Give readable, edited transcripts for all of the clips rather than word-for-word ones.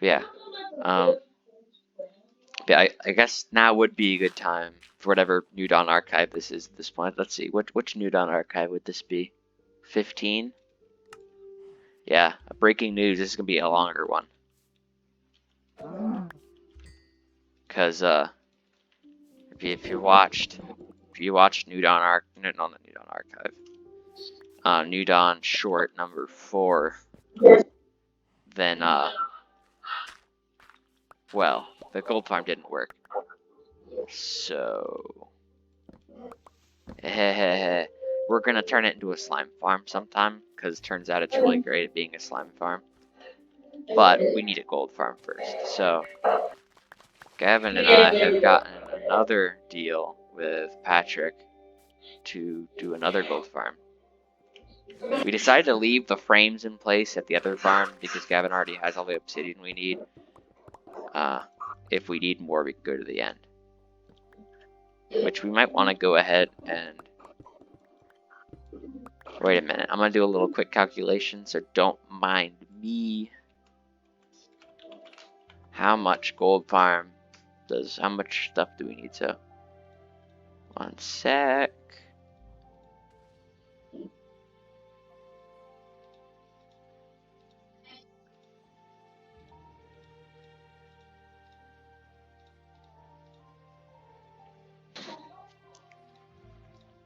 Yeah. Um, but I guess now would be a good time for whatever New Dawn archive this is at this point. Let's see, which New Dawn archive would this be? 15? Yeah, breaking news. This is gonna be a longer one. Cause if you watched New Dawn no, not the New Dawn archive, New Dawn short number 4, then well, the gold farm didn't work. So we're gonna turn it into a slime farm sometime, because it turns out it's really great at being a slime farm. But we need a gold farm first. So Gavin and I have gotten another deal with Patrick to do another gold farm. We decided to leave the frames in place at the other farm because Gavin already has all the obsidian we need. If we need more, we can go to the end. Which we might want to go ahead and... Wait a minute, I'm going to do a little quick calculation, so don't mind me. How much gold farm does... How much stuff do we need to... One sec.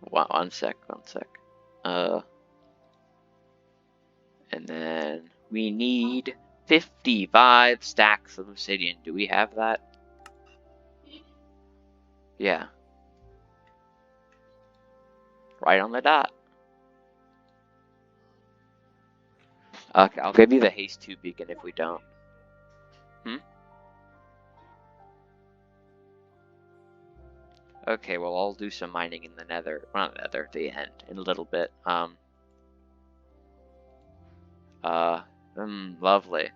One sec. And then we need 55 stacks of obsidian. Do we have that? Yeah. Right on the dot. Okay, I'll give you the haste 2 beacon if we don't. Okay, well, I'll do some mining in the nether. Well, not nether, the end, in a little bit. Lovely.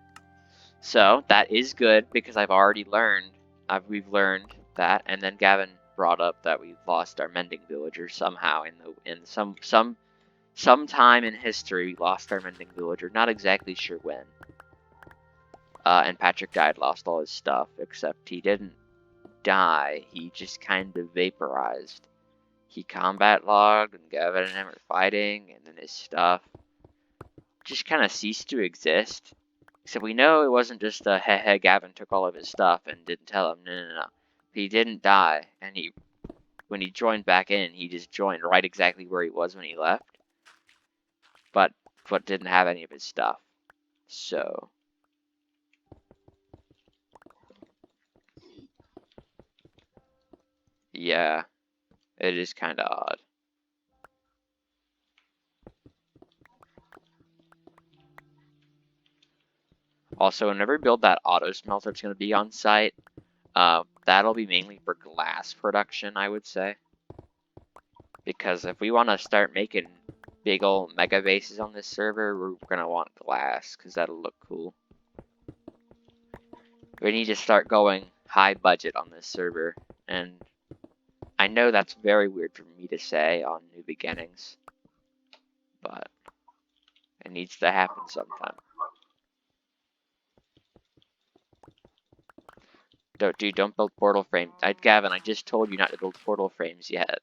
So, that is good, because I've already learned, we've learned that, and then Gavin brought up that we lost our mending villager somehow in some time in history. We lost our mending villager, not exactly sure when. And Patrick died, lost all his stuff, except he didn't die, he just kind of vaporized. He combat logged, and Gavin and him were fighting, and then his stuff just kind of ceased to exist. Except we know it wasn't just a heh Gavin took all of his stuff and didn't tell him. No. He didn't die, and when he joined back in, he just joined right exactly where he was when he left. But didn't have any of his stuff. So yeah, it is kind of odd. Also, whenever we build that auto smelter, it's going to be on site. That'll be mainly for glass production, I would say. Because if we want to start making big old mega bases on this server, we're going to want glass, because that'll look cool. We need to start going high budget on this server, and I know that's very weird for me to say on New Beginnings, but it needs to happen sometime. Don't build portal frames. Gavin, I just told you not to build portal frames yet.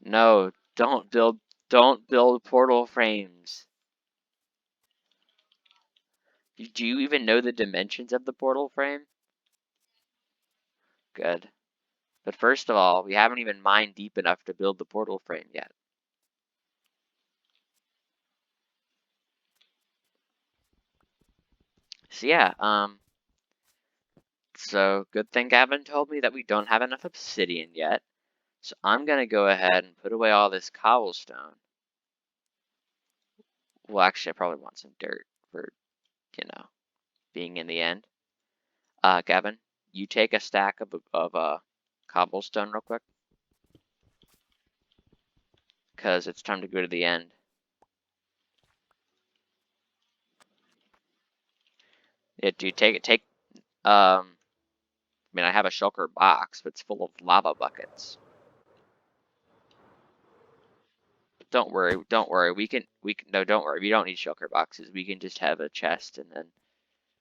No, don't build portal frames. Do you even know the dimensions of the portal frame? Good. But first of all, we haven't even mined deep enough to build the portal frame yet. So yeah, so good thing Gavin told me that we don't have enough obsidian yet. So I'm gonna go ahead and put away all this cobblestone. Well, actually, I probably want some dirt for, being in the end. Gavin, you take a stack of cobblestone real quick. Because it's time to go to the end. Yeah, dude, I mean, I have a shulker box, but it's full of lava buckets. Don't worry, we can, no, don't worry, we don't need shulker boxes, we can just have a chest and then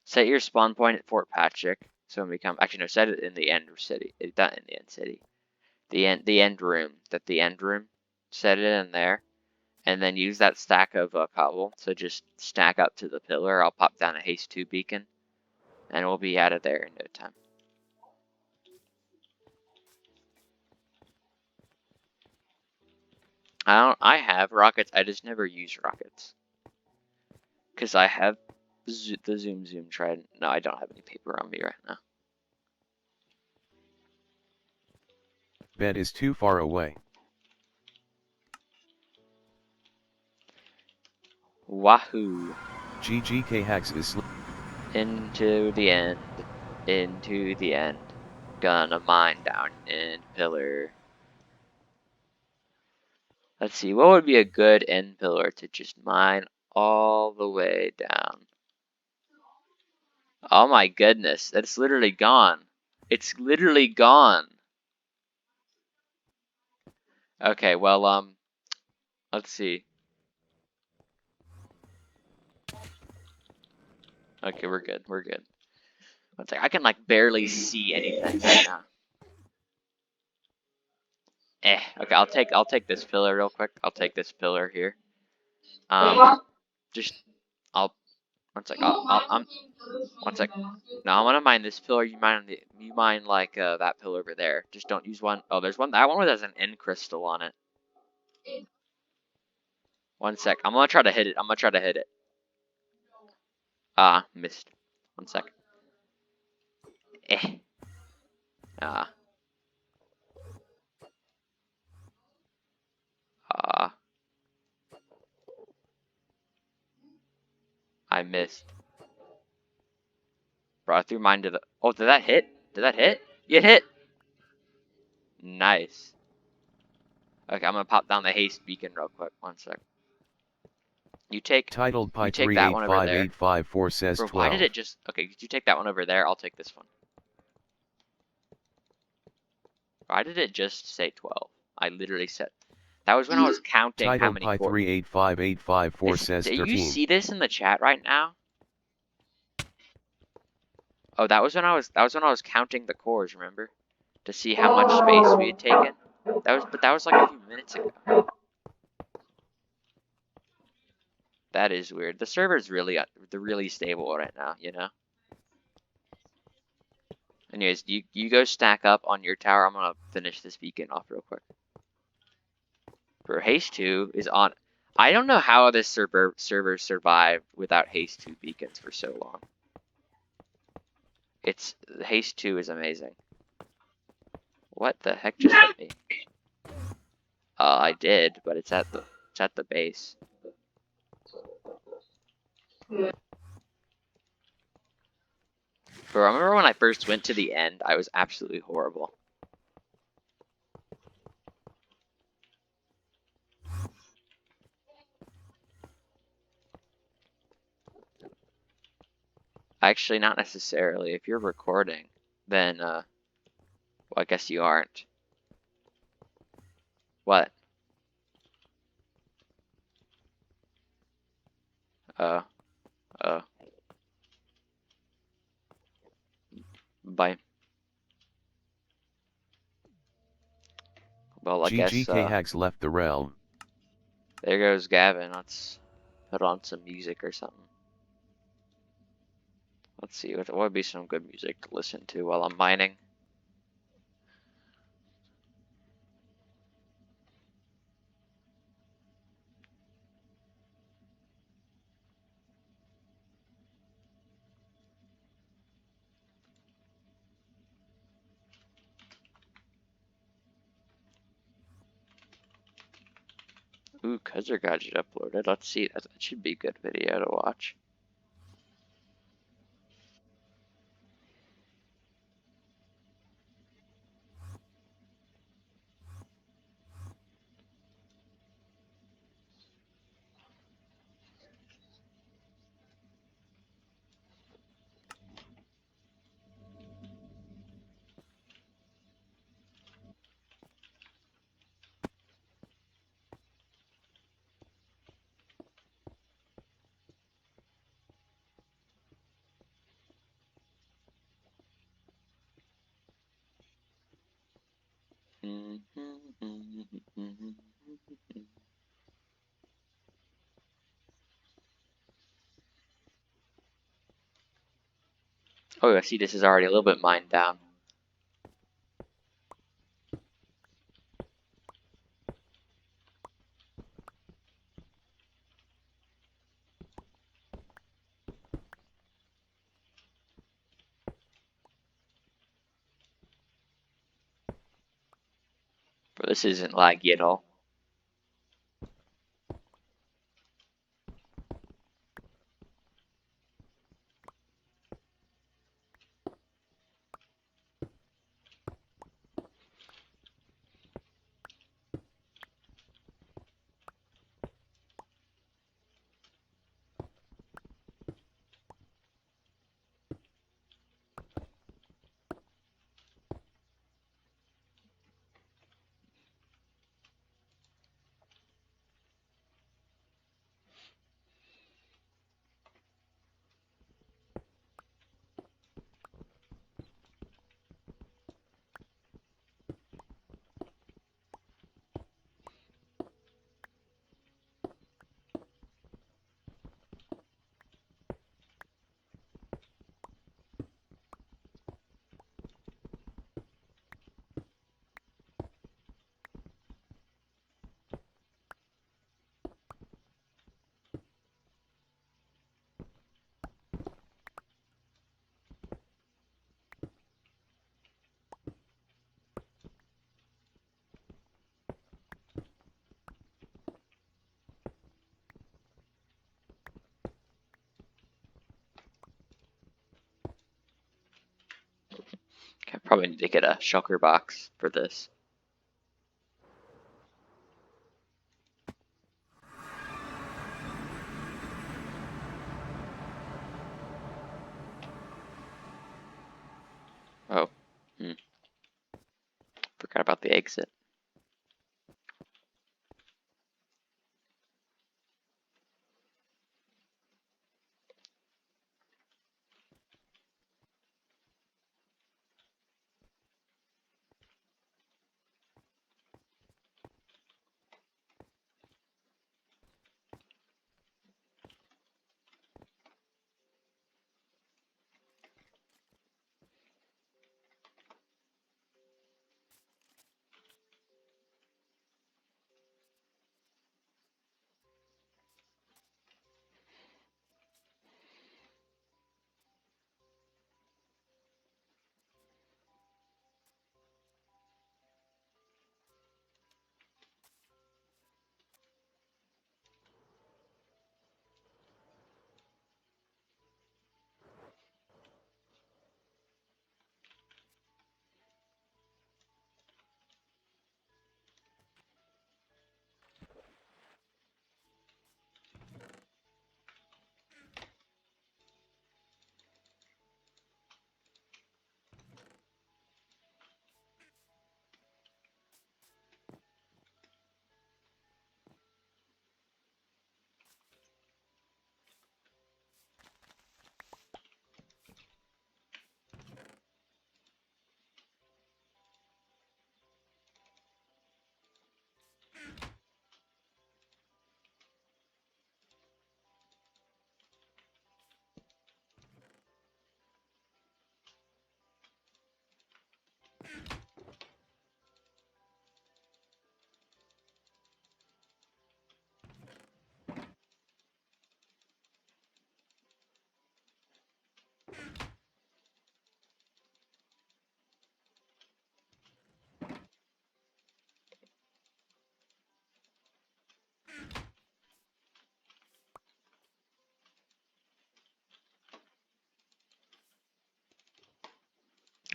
Set your spawn point at Fort Patrick. So when we come, actually no, set it in the end city. Not in the end city. The end room. The end room. Set it in there, and then use that stack of cobble. So just stack up to the pillar. I'll pop down a haste 2 beacon, and we'll be out of there in no time. I have rockets. I just never use rockets because I have the zoom trident. No, I don't have any paper on me right now. Bed is too far away. Wahoo! GGK hacks is Into the end. Into the end. Gonna mine down in pillar. Let's see, what would be a good end pillar to just mine all the way down? Oh my goodness, that's literally gone. It's literally gone. Okay, well, let's see. Okay, we're good, we're good. One sec, I can like barely see anything right now. Okay, I'll take this pillar real quick. I'll take this pillar here. Just, one sec, one sec. No, I'm gonna mine this pillar. You mine like that pillar over there. Just don't use one. Oh, there's one. That one has an end crystal on it. One sec. I'm gonna try to hit it. Ah, missed. One sec. Ah. I missed. Bro, I threw mine to the. Oh, did that hit? Did that hit? It hit. Nice. Okay, I'm gonna pop down the haste beacon real quick. One sec. You take that one over there. 8585854 says Bro, 12. why did it just? Okay, you take that one over there. I'll take this one. Why did it just say 12? I literally said. That was when I was counting how many cores. 3855854 says 13. Do you see this in the chat right now? Oh, that was when I was counting the cores, remember? To see how much space we had taken. That was like a few minutes ago. That is weird. The server's really stable right now, you know? Anyways, you go stack up on your tower. I'm gonna finish this beacon off real quick. For Haste 2 is on. I don't know how this server survived without Haste 2 beacons for so long. Haste 2 is amazing. What the heck just hit me? I did, but it's at the base. But I remember when I first went to the end, I was absolutely horrible. Actually, not necessarily. If you're recording, then, well, I guess you aren't. What? Bye. Well, I guess, GGK hacks left the realm. There goes Gavin. Let's put on some music or something. Let's see, what would be some good music to listen to while I'm mining? Ooh, Kuzzer Gadget uploaded. Let's see, that should be a good video to watch. Oh, I see this is already a little bit mined down. But this isn't laggy at all. Okay, probably need to get a shulker box for this. Oh, forgot about the exit.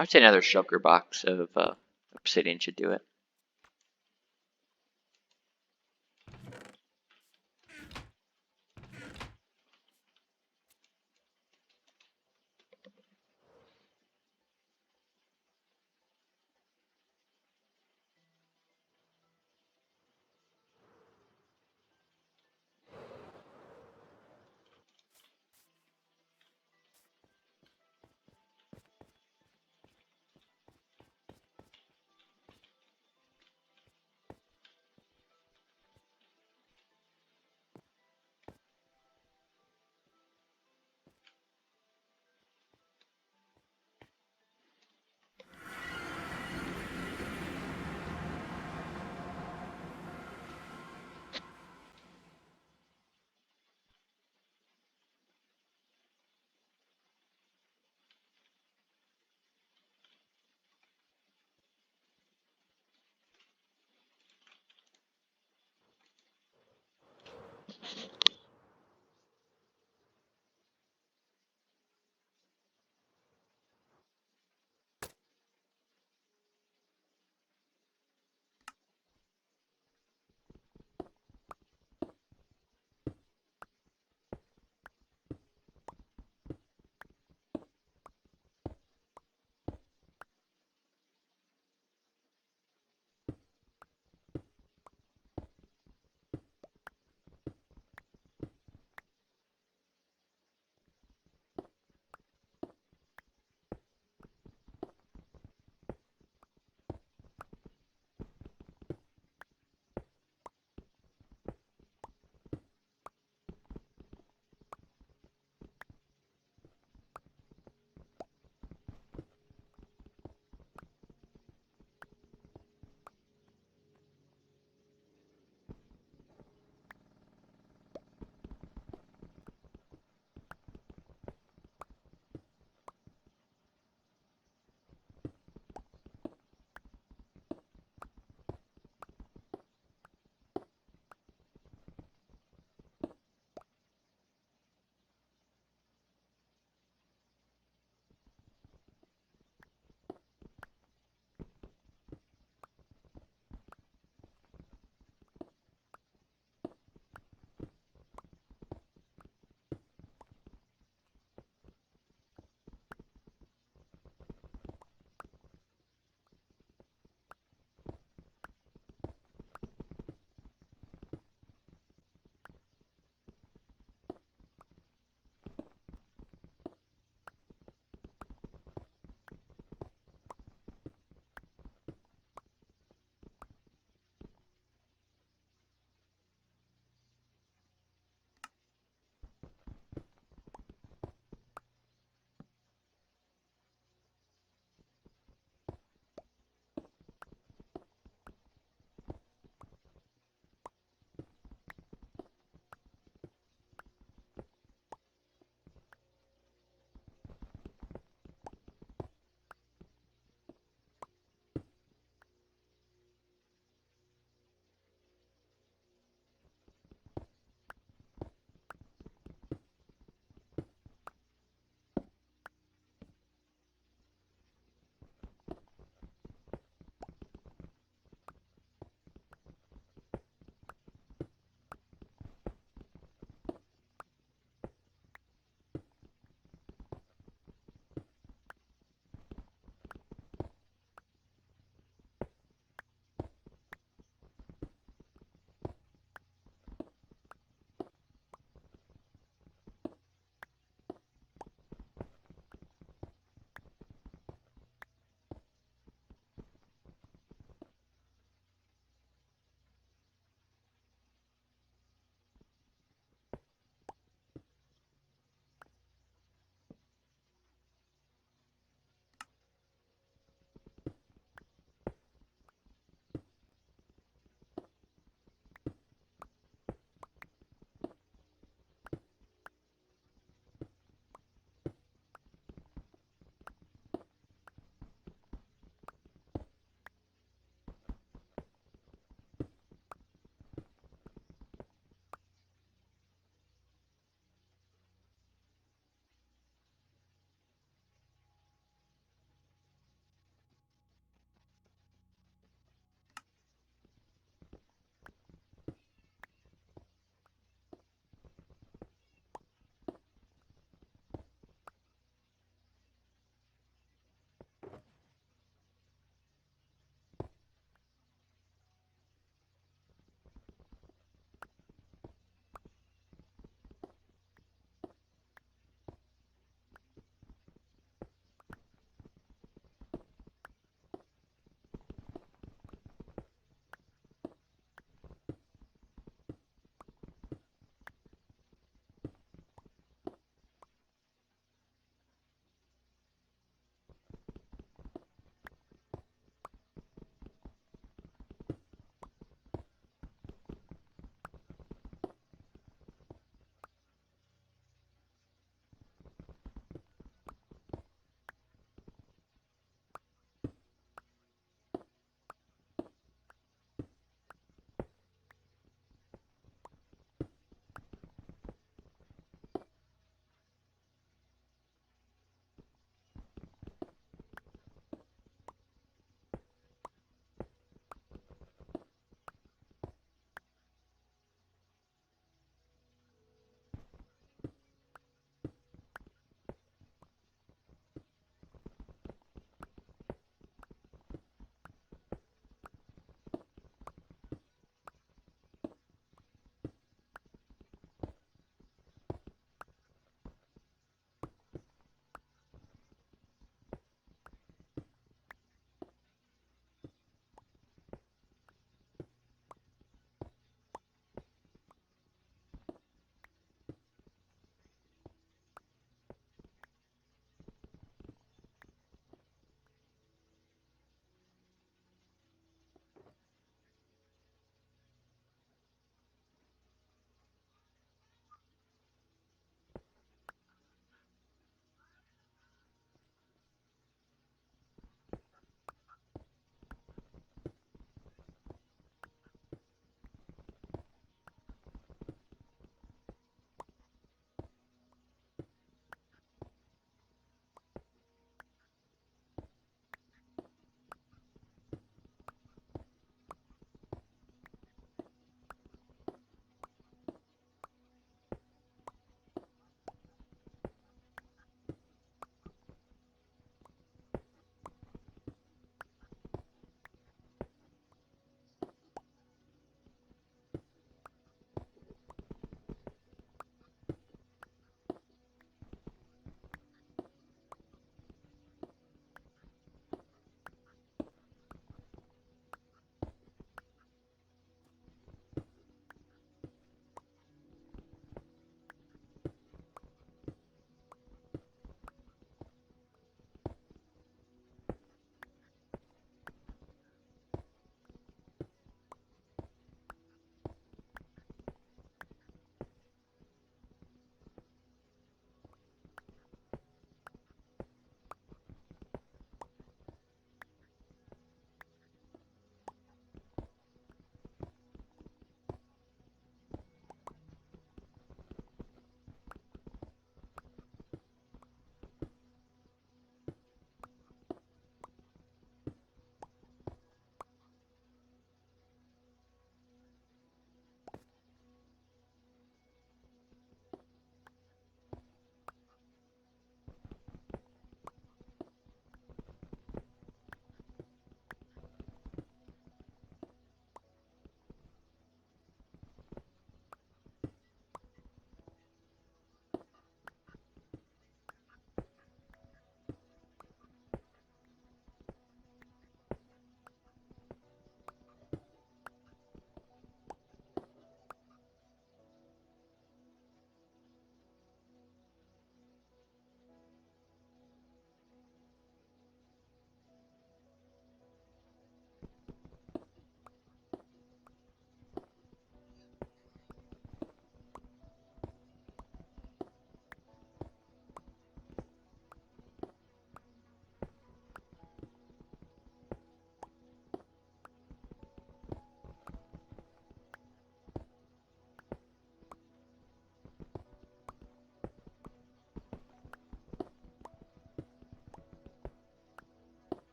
I would say another shulker box of obsidian should do it.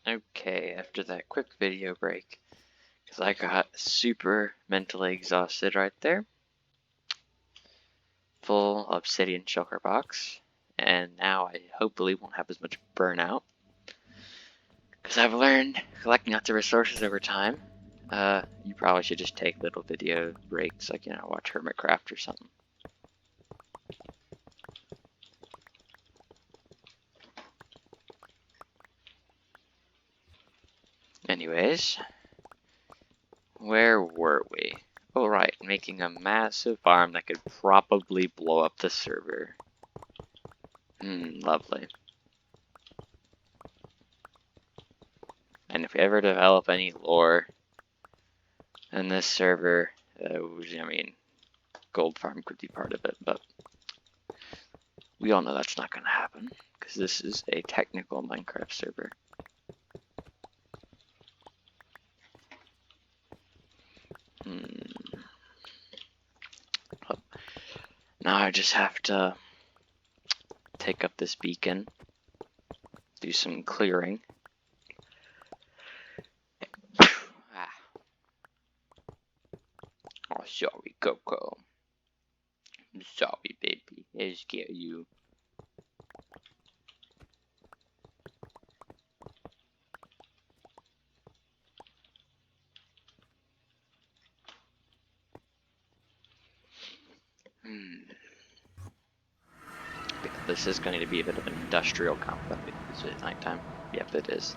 Okay, after that quick video break, because I got super mentally exhausted right there. Full obsidian shulker box, and now I hopefully won't have as much burnout. Because I've learned collecting lots of resources over time. You probably should just take little video breaks, like, you know, watch Hermitcraft or something. Anyways, where were we? Oh, right, making a massive farm that could probably blow up the server. Lovely. And if we ever develop any lore in this server, I mean, Gold Farm could be part of it, but we all know that's not going to happen, because this is a technical Minecraft server. Now I just have to take up this beacon, do some clearing. Oh, sorry, Coco. I'm sorry, baby. I scared you. This is going to be a bit of an industrial complex. Is it nighttime? Yep, it is.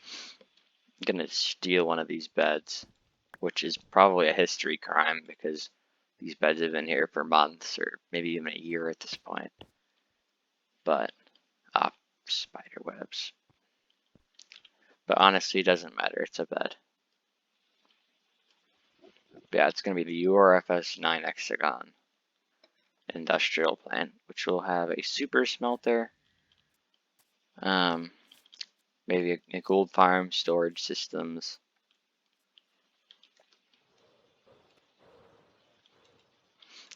I'm gonna steal one of these beds, which is probably a history crime because these beds have been here for months or maybe even a year at this point. But, spider webs. But honestly, it doesn't matter. It's a bed. But yeah, it's going to be the URFS 9 Hexagon industrial plant, which will have a super smelter, maybe a gold farm, storage systems,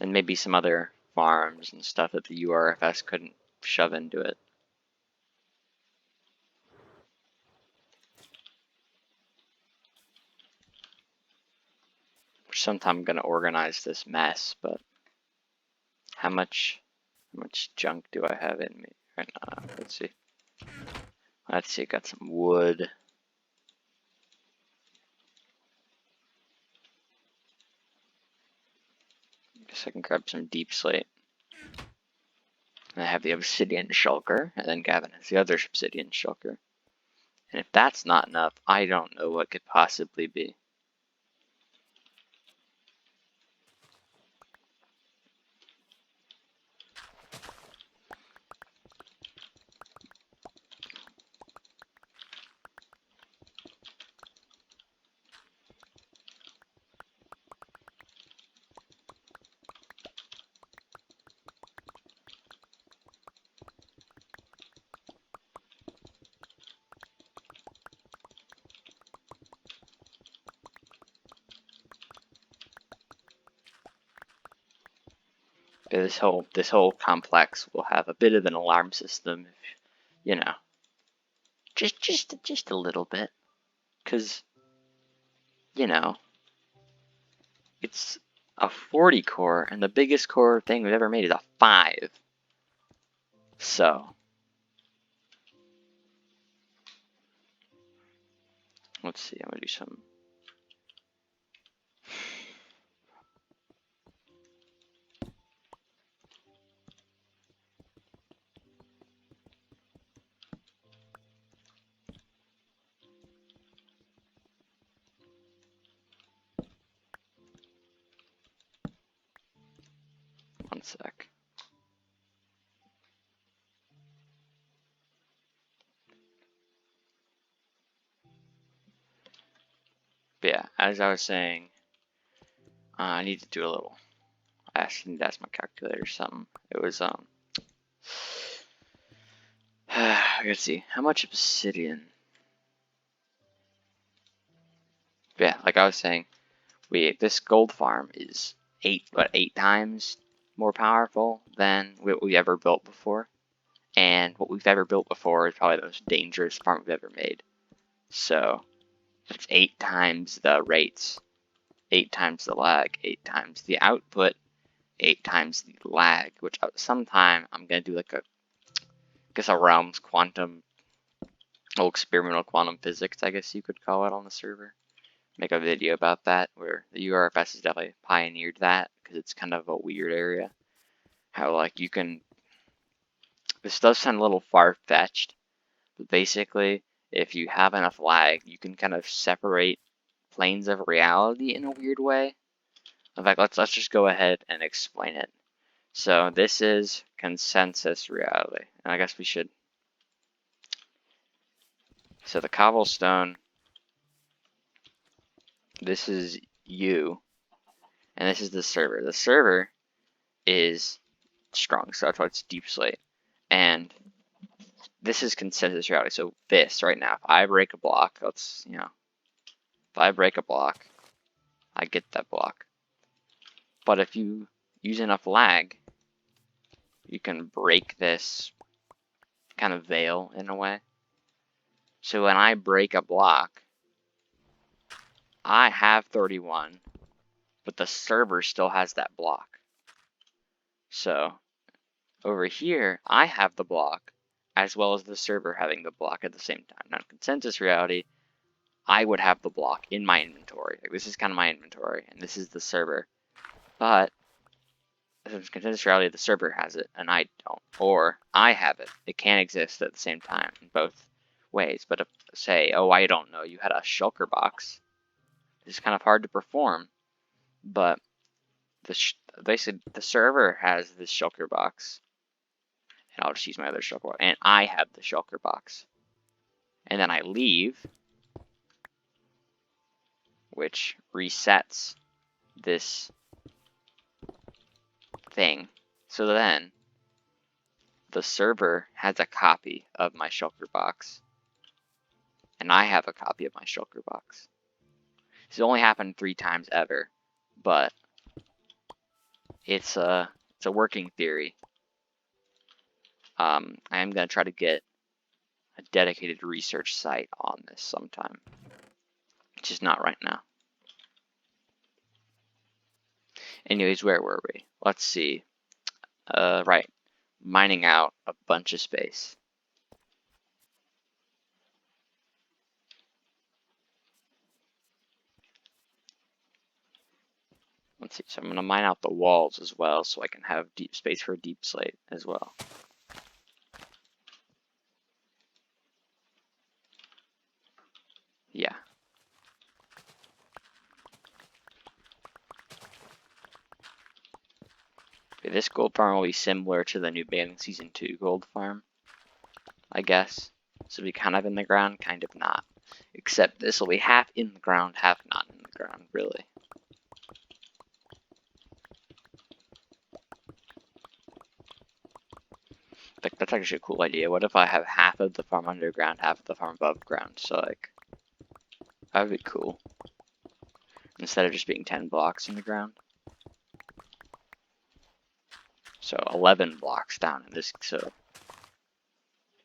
and maybe some other farms and stuff that the URFS couldn't shove into it. Sometime I'm gonna organize this mess, but how much junk do I have in me right now? Let's see. Got some wood. Guess I can grab some deep slate. And I have the obsidian shulker, and then Gavin has the other obsidian shulker. And if that's not enough, I don't know what could possibly be. This whole complex will have a bit of an alarm system, if, you know, just a little bit, because, you know, it's a 40 core, and the biggest core thing we've ever made is a 5. So, let's see, I'm gonna do some. One sec. But yeah, as I was saying, I need to do a little. I actually need to ask my calculator or something. It was let's see, how much obsidian? But yeah, like I was saying, this gold farm is 8 times more powerful than what we ever built before, and what we've ever built before is probably the most dangerous farm we've ever made. So it's 8 times the rates, 8 times the lag, 8 times the output, 8 times the lag, which sometime I'm going to do like a Realms quantum, experimental quantum physics, I guess you could call it, on the server. Make a video about that, where the URFS has definitely pioneered that, because it's kind of a weird area. How, like, you can, this does sound a little far-fetched, but basically, if you have enough lag, you can kind of separate planes of reality in a weird way. In fact, let's just go ahead and explain it. So this is consensus reality, and I guess we should. So the cobblestone, this is you, and this is the server. The server is strong, so that's why it's deep slate. And this is consensus reality. So this right now, if I break a block, if I break a block, I get that block. But if you use enough lag, you can break this kind of veil in a way. So when I break a block, I have 31, but the server still has that block. So over here, I have the block, as well as the server having the block at the same time. Now, in consensus reality, I would have the block in my inventory. Like, this is kind of my inventory, and this is the server. But in consensus reality, the server has it, and I don't. Or I have it. It can't exist at the same time in both ways. But if, say, oh, I don't know, you had a shulker box, it's kind of hard to perform. But basically, the server has this shulker box, and I'll just use my other shulker box, and I have the shulker box. And then I leave, which resets this thing. So then the server has a copy of my shulker box, and I have a copy of my shulker box. This only happened 3 times ever, but it's a working theory. I am going to try to get a dedicated research site on this sometime, which is not right now. Anyways, where were we? Let's see. Right. Mining out a bunch of space. Let's see. So I'm going to mine out the walls as well, so I can have deep space for deep slate as well. Yeah. Okay, this gold farm will be similar to the New Beginning Season 2 gold farm, I guess. So be kind of in the ground, kind of not. Except this will be half in the ground, half not in the ground, really. That's actually a cool idea. What if I have half of the farm underground, half of the farm above ground? So, like, that would be cool. Instead of just being 10 blocks in the ground. So 11 blocks down in this, so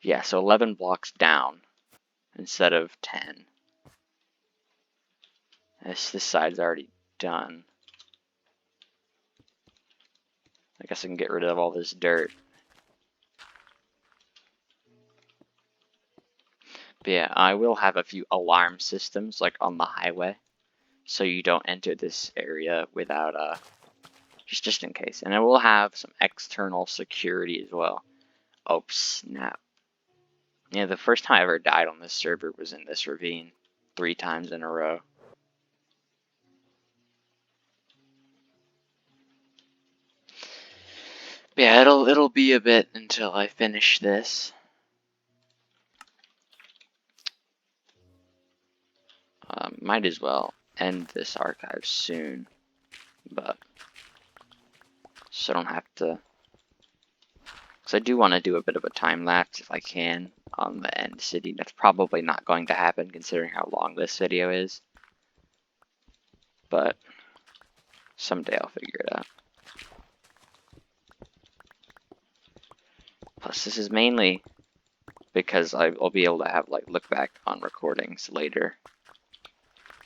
yeah, so 11 blocks down instead of 10. This side's already done. I guess I can get rid of all this dirt. But yeah, I will have a few alarm systems like on the highway, so you don't enter this area without just in case. And I will have some external security as well. Oh snap. Yeah, the first time I ever died on this server was in this ravine 3 times in a row. But yeah, it'll be a bit until I finish this. Might as well end this archive soon, but so I don't have to. Because I do want to do a bit of a time lapse if I can on the end city. That's probably not going to happen considering how long this video is, but someday I'll figure it out. Plus, this is mainly because I'll be able to have like look back on recordings later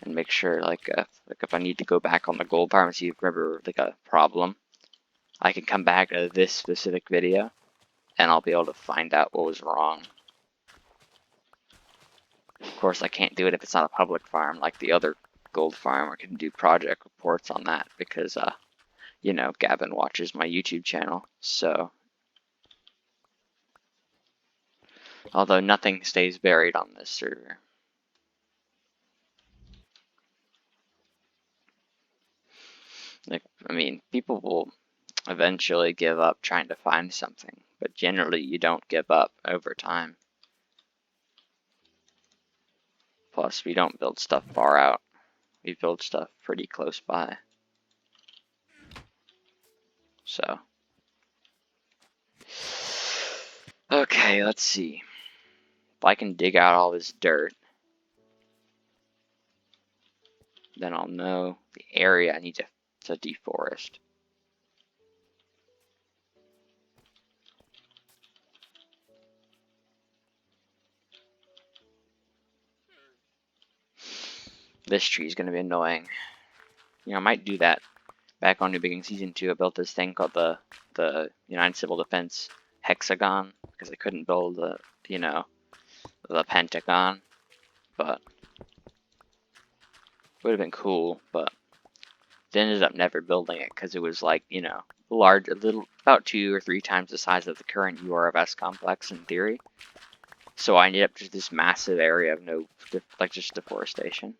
and make sure like if I need to go back on the gold farm and see if remember like a problem, I can come back to this specific video and I'll be able to find out what was wrong. Of course, I can't do it if it's not a public farm like the other gold farm. I can do project reports on that because you know, Gavin watches my YouTube channel, so although nothing stays buried on this server. Like, I mean, people will eventually give up trying to find something, but generally you don't give up over time. Plus, we don't build stuff far out. We build stuff pretty close by. So. Okay, let's see. If I can dig out all this dirt, then I'll know the area I need to deforest. This tree is going to be annoying. You know, I might do that back on New Beginning Season 2. I built this thing called the United Civil Defense Hexagon because I couldn't build the, you know, the Pentagon, but it would have been cool, but they ended up never building it because it was like, you know, large, a little, about 2 or 3 times the size of the current URFS complex in theory. So I ended up just this massive area of no, like just deforestation.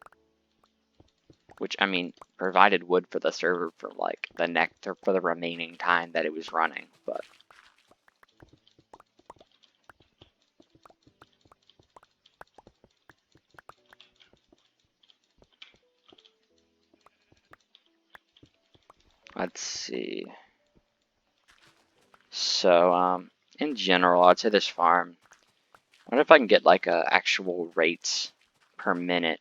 Which, I mean, provided wood for the server for like the next, or for the remaining time that it was running, but. Let's see. So, in general, I'd say this farm, I wonder if I can get like actual rates per minute.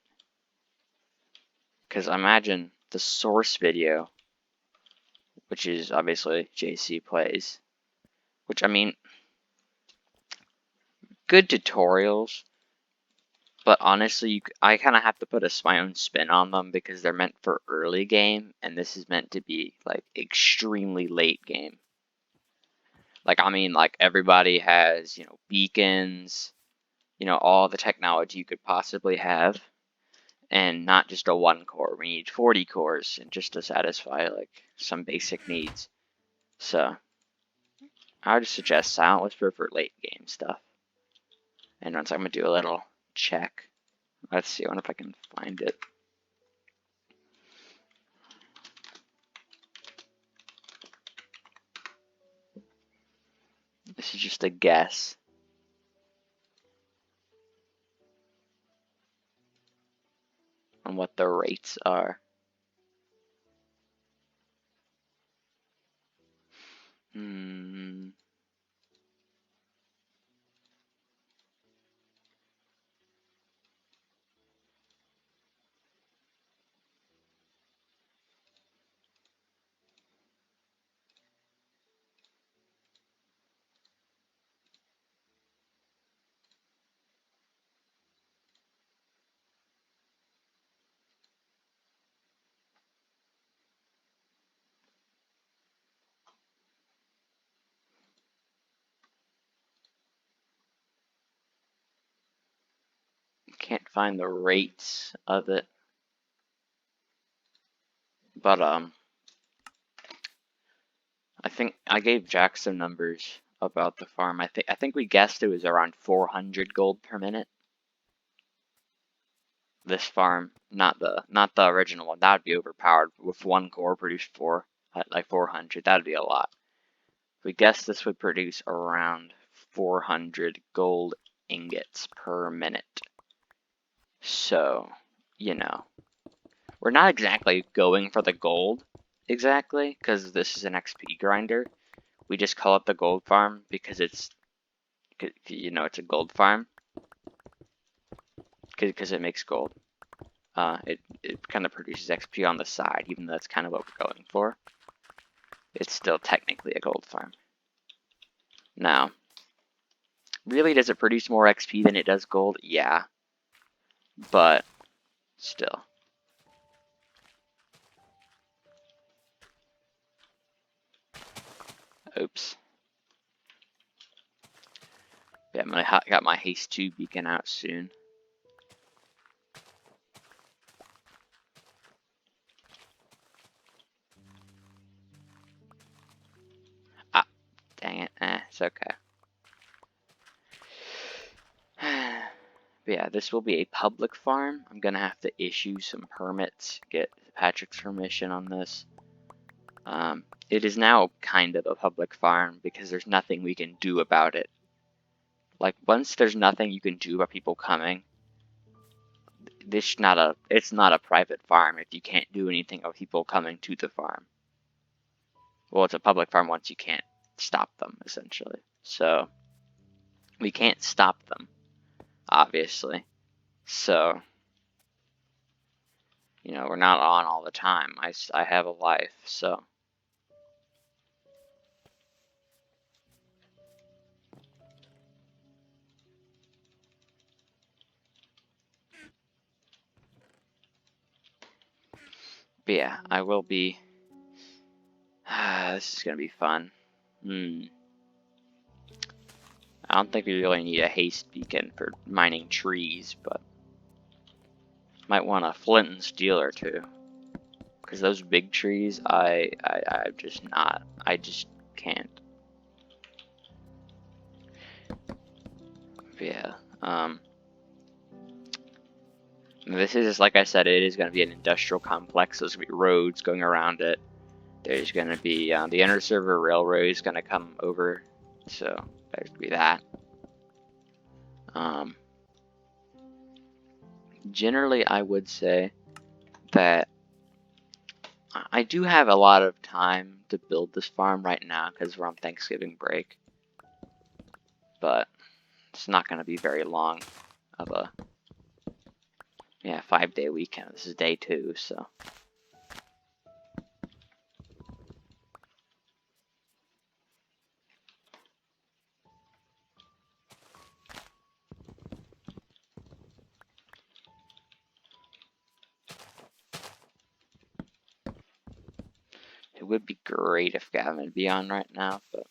Because I imagine the source video, which is obviously JC Plays, which I mean, good tutorials, but honestly, I kind of have to put my own spin on them because they're meant for early game, and this is meant to be like extremely late game. Like, I mean, like everybody has, you know, beacons, you know, all the technology you could possibly have, and not just a 1 core. We need 40 cores and just to satisfy like some basic needs. So I would suggest Silent Whisper for late game stuff. And once I'm gonna do a little check. Let's see, I wonder if I can find it. This is just a guess. On what the rates are. Can't find the rates of it. But I think I gave Jack some numbers about the farm. I think we guessed it was around 400 gold per minute. This farm, not the original one. That would be overpowered. With 1 core produced 4 at like 400. That'd be a lot. We guessed this would produce around 400 gold ingots per minute. So, you know, we're not exactly going for the gold exactly, because this is an XP grinder. We just call it the gold farm because it's, you know, it's a gold farm. Because it makes gold. It kind of produces XP on the side, even though that's kind of what we're going for. It's still technically a gold farm. Now, Really, does it produce more XP than it does gold? Yeah. But, still. Oops. Yeah, I'm gonna got my haste 2 beacon out soon. Ah, dang it. It's okay. But yeah, this will be a public farm. I'm gonna have to issue some permits, get Patrick's permission on this. It is now kind of a public farm because there's nothing we can do about it. Like, once there's nothing you can do about people coming, it's not a private farm if you can't do anything about people coming to the farm. Well, it's a public farm once you can't stop them, essentially. So, we can't stop them, obviously. So, you know, we're not on all the time. I have a life, so. But yeah, I will be. This is gonna be fun. I don't think we really need a haste beacon for mining trees, but might want a flint and steel or two. Because those big trees, I'm just not. I just can't. But yeah. This is just, like I said, it is going to be an industrial complex. There's going to be roads going around it. There's going to be the inner server railroad is going to come over, so there's going to be that. Generally, I would say that I do have a lot of time to build this farm right now because we're on Thanksgiving break, but it's not going to be very long of a 5-day weekend. This is day 2, so. It would be great if Gavin would be on right now, but.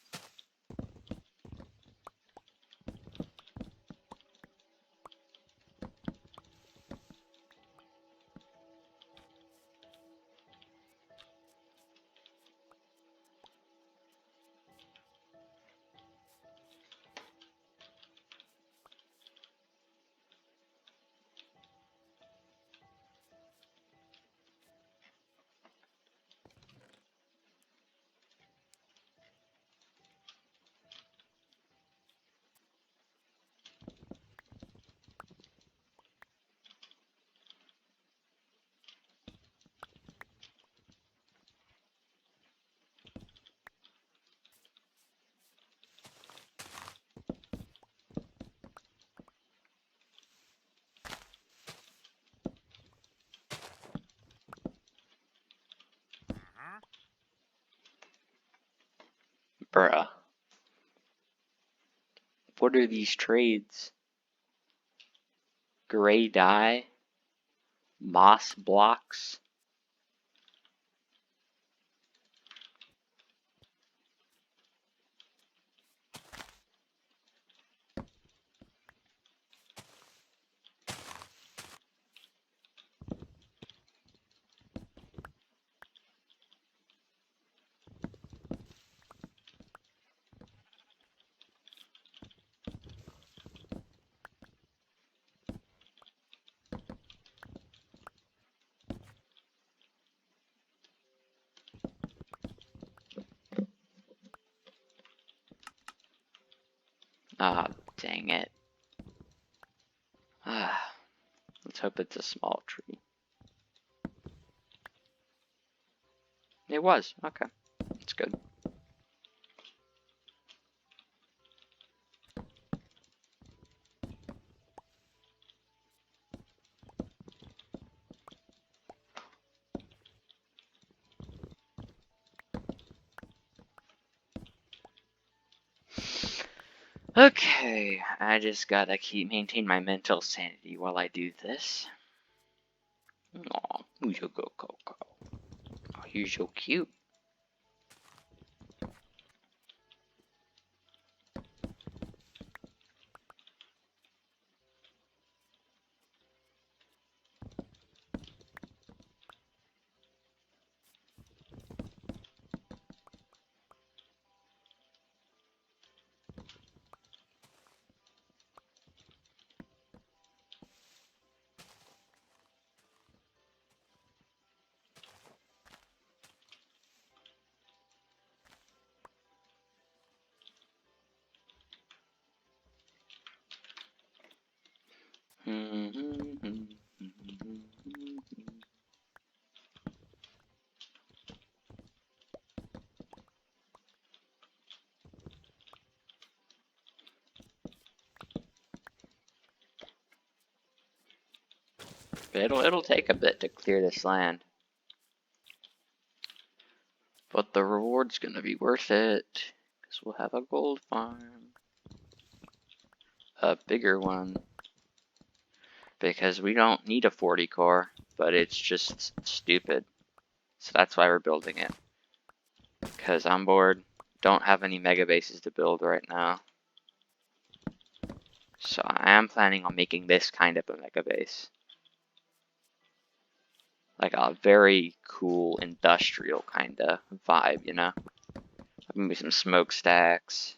Bruh. What are these trades? Gray dye? Moss blocks? Ah, dang it. Let's hope it's a small tree. It was. Okay. That's good. Okay, I just gotta maintain my mental sanity while I do this. Aw, who's your go Coco? Oh, you're so cute. It'll take a bit to clear this land, but the reward's gonna be worth it, because we'll have a gold farm. A bigger one. Because we don't need a 40 core, but it's just stupid. So that's why we're building it. Because I'm bored. Don't have any mega bases to build right now. So I am planning on making this kind of a mega base. Like a very cool industrial kind of vibe, you know? Maybe some smokestacks.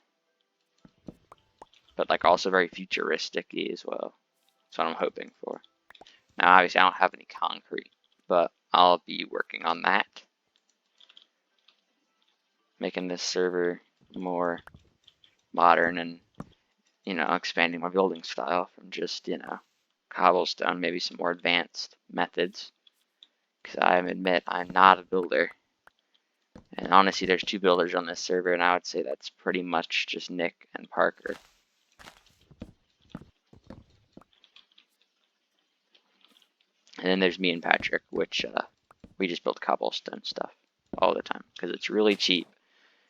But like also very futuristic-y as well. That's what I'm hoping for. Now obviously I don't have any concrete, but I'll be working on that. Making this server more modern and, you know, expanding my building style from just, you know, cobblestone, maybe some more advanced methods. Because I admit I'm not a builder. And honestly, there's 2 builders on this server, and I would say that's pretty much just Nick and Parker. And then there's me and Patrick, which we just build cobblestone stuff all the time because it's really cheap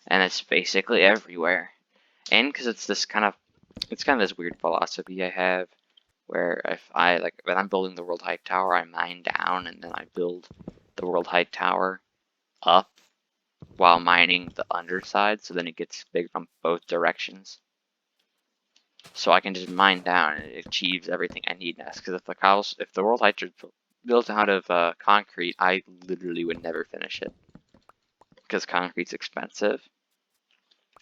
and it's basically everywhere. And because it's kind of this weird philosophy I have where if I like when I'm building the world height tower, I mine down and then I build the world height tower up while mining the underside, so then it gets big from both directions. So I can just mine down and it achieves everything I need next. Because if the world height is built out of concrete, I literally would never finish it because concrete's expensive,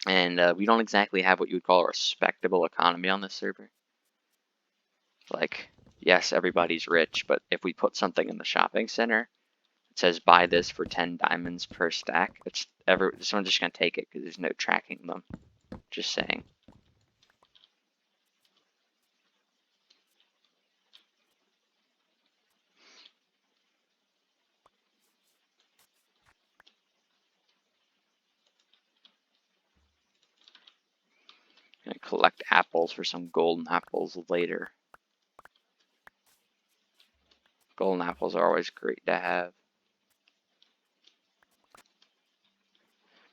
and we don't exactly have what you would call a respectable economy on this server. Like, yes, everybody's rich, but if we put something in the shopping center, it says buy this for 10 diamonds per stack. Someone's just gonna take it because there's no tracking them. Just saying. Gonna collect apples for some golden apples later. Golden apples are always great to have.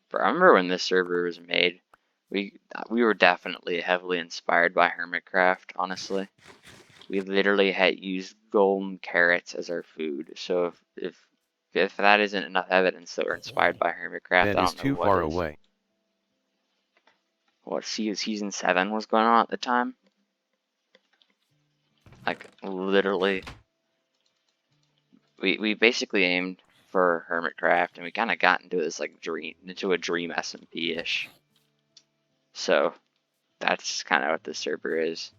But I remember when this server was made, we were definitely heavily inspired by Hermitcraft, honestly. We literally had used golden carrots as our food. So if that isn't enough evidence that we're inspired by Hermitcraft, I Ben don't is know too what far is. away. What season 7 was going on at the time? Like literally, we basically aimed for Hermitcraft, and we kind of got into this like into a dream SMP ish. So that's kind of what this server is.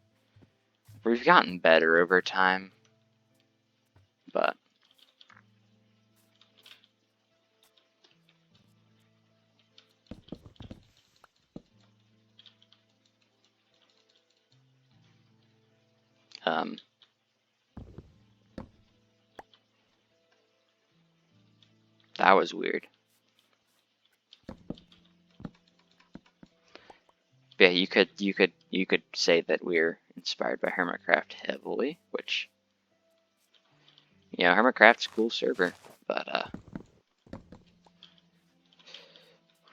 We've gotten better over time, but that was weird. Yeah, you could say that we're inspired by Hermitcraft heavily, which, you know, Hermitcraft's a cool server, but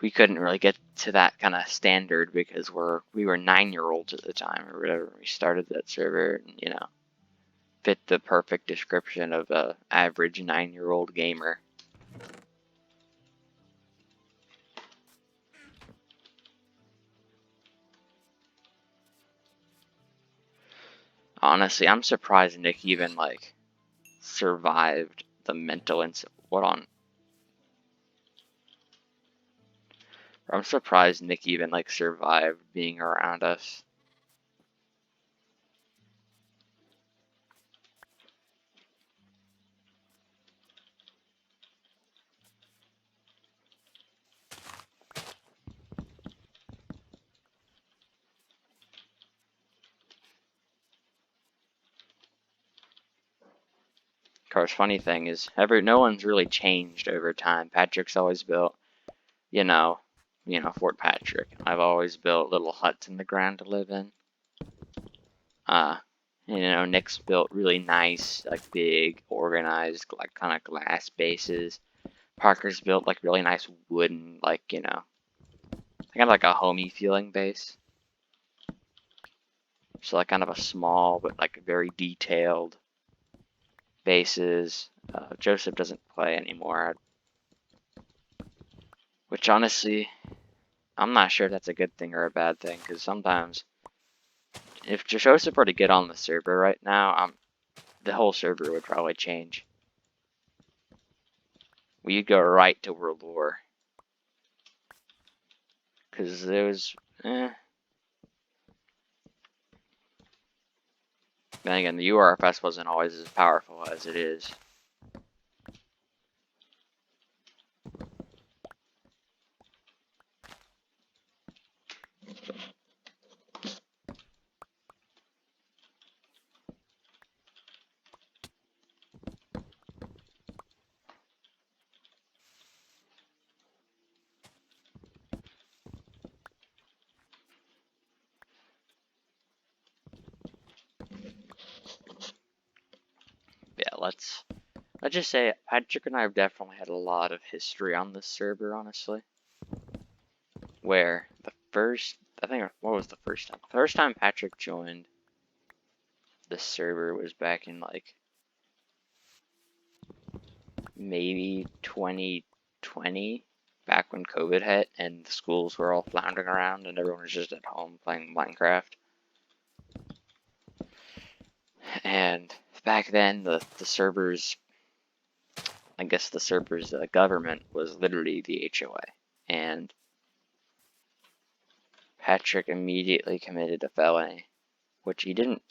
we couldn't really get to that kind of standard because we were 9-year-olds at the time or whatever when we started that server, and, you know, fit the perfect description of a average 9-year-old gamer. Honestly, I'm surprised Nick even like survived the mental what on. I'm surprised Nick even like survived being around us. Of course, funny thing is, no one's really changed over time. Patrick's always built, you know, Fort Patrick. I've always built little huts in the ground to live in. You know, Nick's built really nice, like big, organized, like kind of glass bases. Parker's built like really nice wooden, like, you know, kind of like a homey feeling base. So like kind of a small but like very detailed bases. Joseph doesn't play anymore, which honestly, I'm not sure if that's a good thing or a bad thing, because sometimes if Joseph were to get on the server right now, the whole server would probably change. We'd go right to World War. Because there was, Then again, the URFS wasn't always as powerful as it is. Yeah, let's just say Patrick and I have definitely had a lot of history on this server, honestly. Where I think, what was the first time? The first time Patrick joined the server was back in like maybe 2020, back when COVID hit and the schools were all floundering around and everyone was just at home playing Minecraft. And back then, the servers, I guess the server's government was literally the HOA. And Patrick immediately committed a felony, which he didn't,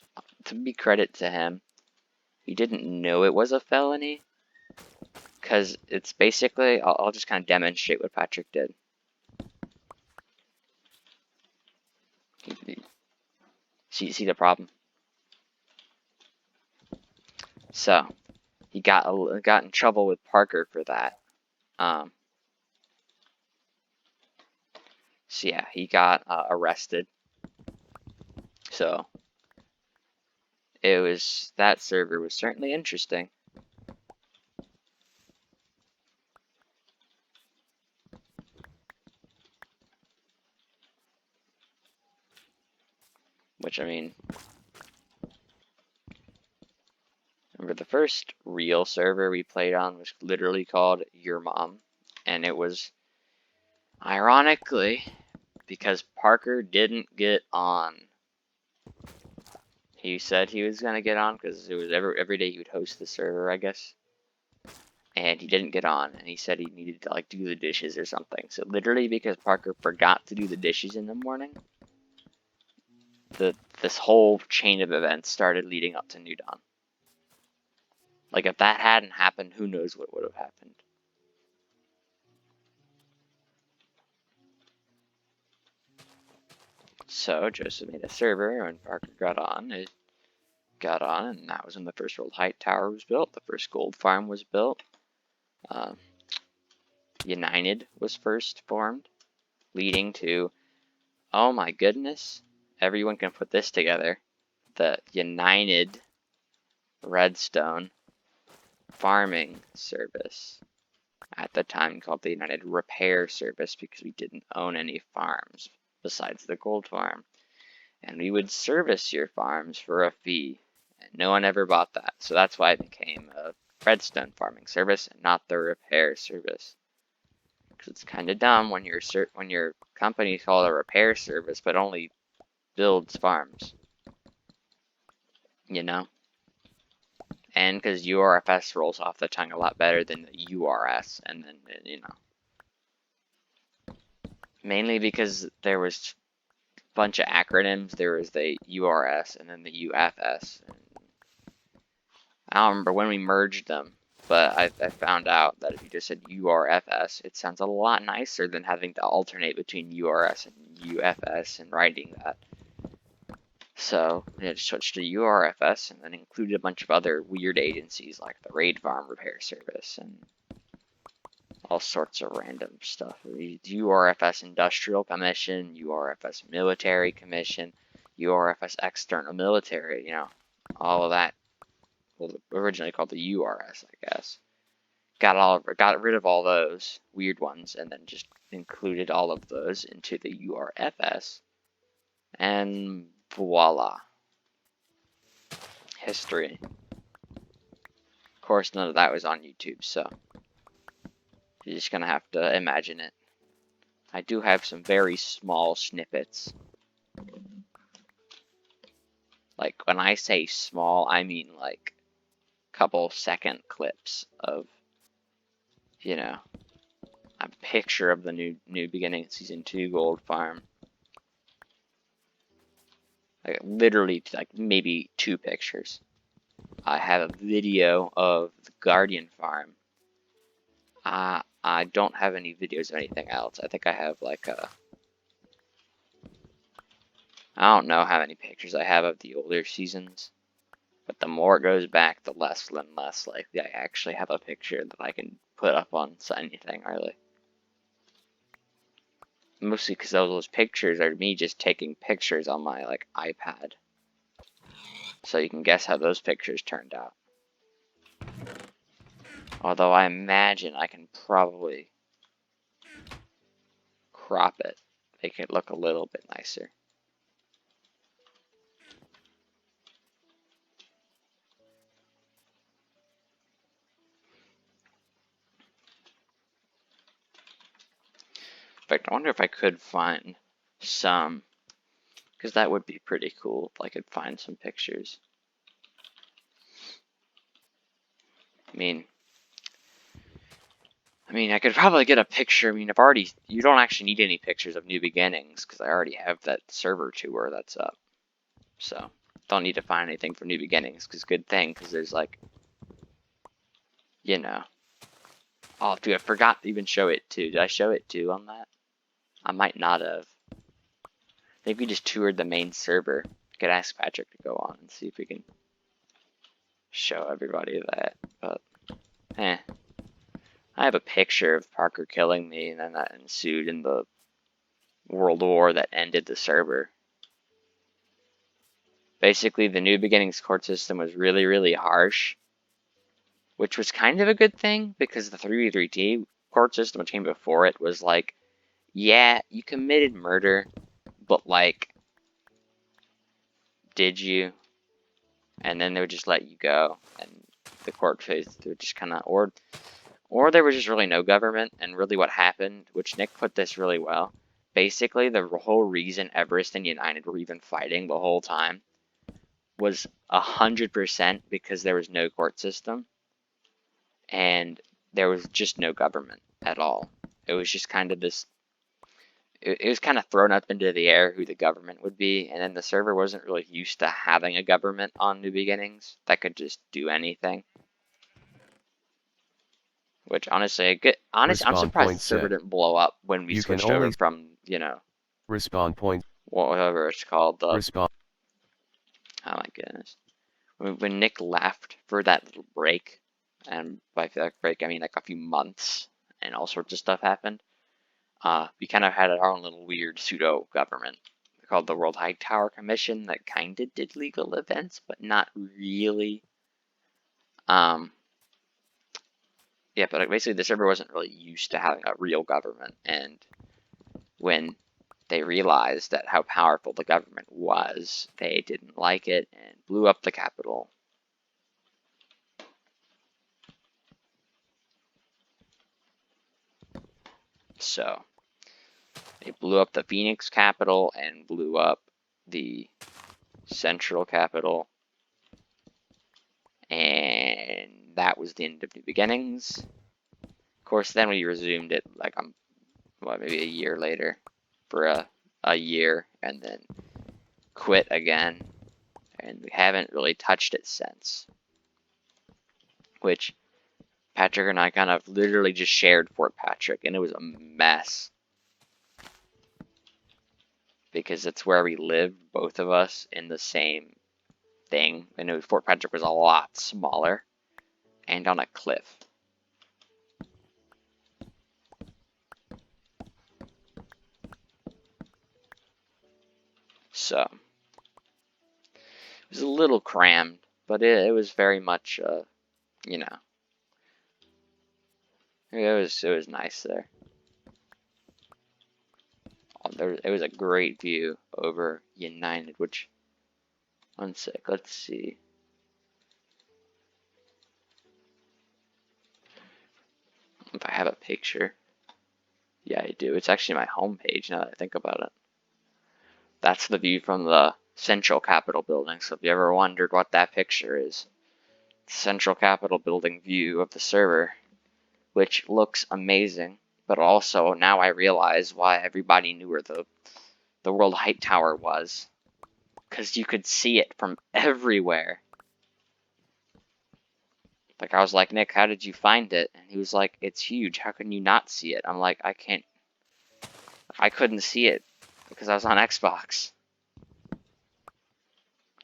to be credit to him, he didn't know it was a felony. Because it's basically, I'll just kind of demonstrate what Patrick did. See the problem? So, he got in trouble with Parker for that. So yeah, he got arrested. So, that server was certainly interesting. Which, I mean, remember the first real server we played on was literally called Your Mom. And it was, ironically, because Parker didn't get on. He said he was going to get on because it was every day he would host the server, I guess. And he didn't get on, and he said he needed to like do the dishes or something. So literally because Parker forgot to do the dishes in the morning, this whole chain of events started leading up to New Dawn. Like if that hadn't happened, who knows what would have happened. So Joseph made a server, and Parker got on. It got on, and that was when the first World Height Tower was built. The first gold farm was built. United was first formed, leading to, oh my goodness, everyone can put this together. The United Redstone Farming Service. at the time called the United Repair Service because we didn't own any farms besides the gold farm. And we would service your farms for a fee. And no one ever bought that. So that's why it became a redstone farming service and not the repair service. Because it's kind of dumb when your company is called a repair service but only builds farms. You know? And because URFS rolls off the tongue a lot better than the URS, and then, you know. Mainly because there was a bunch of acronyms. There was the URS and then the UFS. And I don't remember when we merged them, but I found out that if you just said URFS, it sounds a lot nicer than having to alternate between URS and UFS and writing that. So I just switched to URFS and then included a bunch of other weird agencies like the Raid Farm Repair Service and all sorts of random stuff. URFS Industrial Commission, URFS Military Commission, URFS External Military, you know, all of that. Well, originally called the URS, I guess. Got rid of all those weird ones and then just included all of those into the URFS. And voila. History. Of course, none of that was on YouTube, so you're just gonna have to imagine it. I do have some very small snippets. Like, when I say small, I mean like couple second clips of, you know, a picture of the new beginning season 2 gold farm. Like, literally, like, maybe 2 pictures. I have a video of the Guardian farm. I don't have any videos of anything else. I think I have like I don't know how many pictures I have of the older seasons. But the more it goes back, the less and less likely I actually have a picture that I can put up on anything, really. Mostly because those pictures are me just taking pictures on my, like, iPad. So you can guess how those pictures turned out. Although I imagine I can probably crop it, make it look a little bit nicer. In fact, I wonder if I could find some, because that would be pretty cool if I could find some pictures. I mean, I could probably get a picture. I mean, you don't actually need any pictures of New Beginnings, because I already have that server tour that's up. So, don't need to find anything for New Beginnings, because good thing, because there's like, you know. Oh, dude, I forgot to even show it too. Did I show it too on that? I might not have. Maybe we just toured the main server. I could ask Patrick to go on and see if we can show everybody that. But, I have a picture of Parker killing me, and then that ensued in the World War that ended the server. Basically, the New Beginnings court system was really, really harsh, which was kind of a good thing, because the 3v3T court system, which came before it, was like, yeah, you committed murder, but like, did you? And then they would just let you go, and the court phase would just kind of, or there was just really no government, and really what happened, which Nick put this really well, basically the whole reason Everest and United were even fighting the whole time was 100% because there was no court system, and there was just no government at all. It was just kind of this, it was kind of thrown up into the air who the government would be, and then the server wasn't really used to having a government on New Beginnings that could just do anything. Which honestly, I'm surprised the server didn't blow up when we switched over from, you know, respawn point, whatever it's called. Respawn. Oh my goodness. When Nick left for that little break, and by that break I mean like a few months, and all sorts of stuff happened, we kind of had our own little weird pseudo government called the World Hightower Commission that kind of did legal events, but not really. Yeah, but basically the server wasn't really used to having a real government, and when they realized that how powerful the government was, they didn't like it and blew up the capital. So they blew up the Phoenix capital and blew up the Central capital, and that was the end of New Beginnings. Of course, then we resumed it like maybe a year later for a year, and then quit again, and we haven't really touched it since. Which Patrick and I kind of literally just shared Fort Patrick, and it was a mess. Because it's where we lived, both of us, in the same thing. And Fort Patrick was a lot smaller and on a cliff. So it was a little crammed, but it was very much, you know, it was nice there. It was a great view over United, which, one sec, let's see. If I have a picture. Yeah, I do. It's actually my homepage now that I think about it. That's the view from the Central Capitol building, so if you ever wondered what that picture is, Central Capitol building view of the server, which looks amazing, but also now I realize why everybody knew where the World Height Tower was, because you could see it from everywhere. Like, I was like, Nick, how did you find it? And he was like, it's huge, how can you not see it? I'm like, I couldn't see it because I was on Xbox.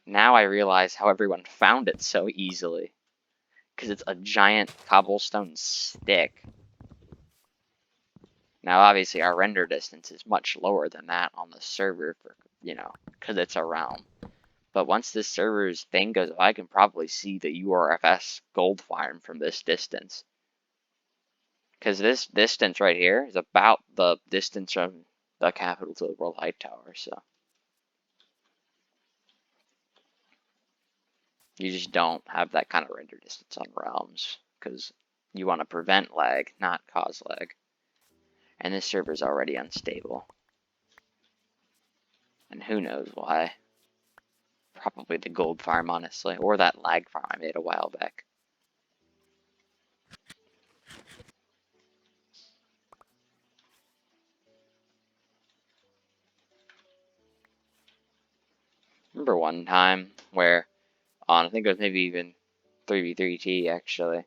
Now I realize how everyone found it so easily. Because it's a giant cobblestone stick. Now, obviously, our render distance is much lower than that on the server, for because it's a realm. But once this server's thing goes, I can probably see the URFS gold farm from this distance. Because this distance right here is about the distance from the capital to the World Height Tower, so. You just don't have that kind of render distance on realms, because you want to prevent lag, not cause lag. And this server's already unstable. And who knows why. Probably the gold farm, honestly, or that lag farm I made a while back. Remember one time where, I think it was maybe even 3v3t actually.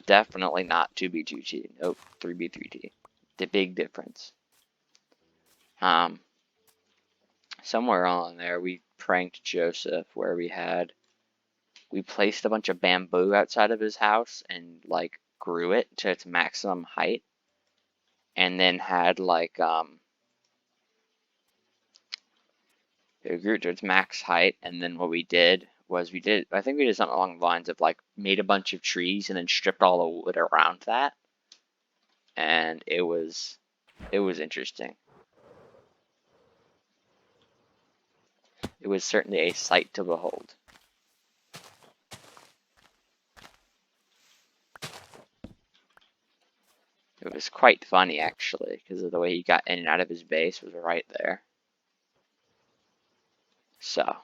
Definitely not 2b2t. Nope, 3b3t. The big difference. Somewhere on there we pranked Joseph where we placed a bunch of bamboo outside of his house and like grew it to its maximum height, and then had like it grew to its max height, and then what we did was I think we did something along the lines of like made a bunch of trees and then stripped all the wood around that, and it was interesting. It was certainly a sight to behold. It was quite funny, actually, because of the way he got in and out of his base was right there. So,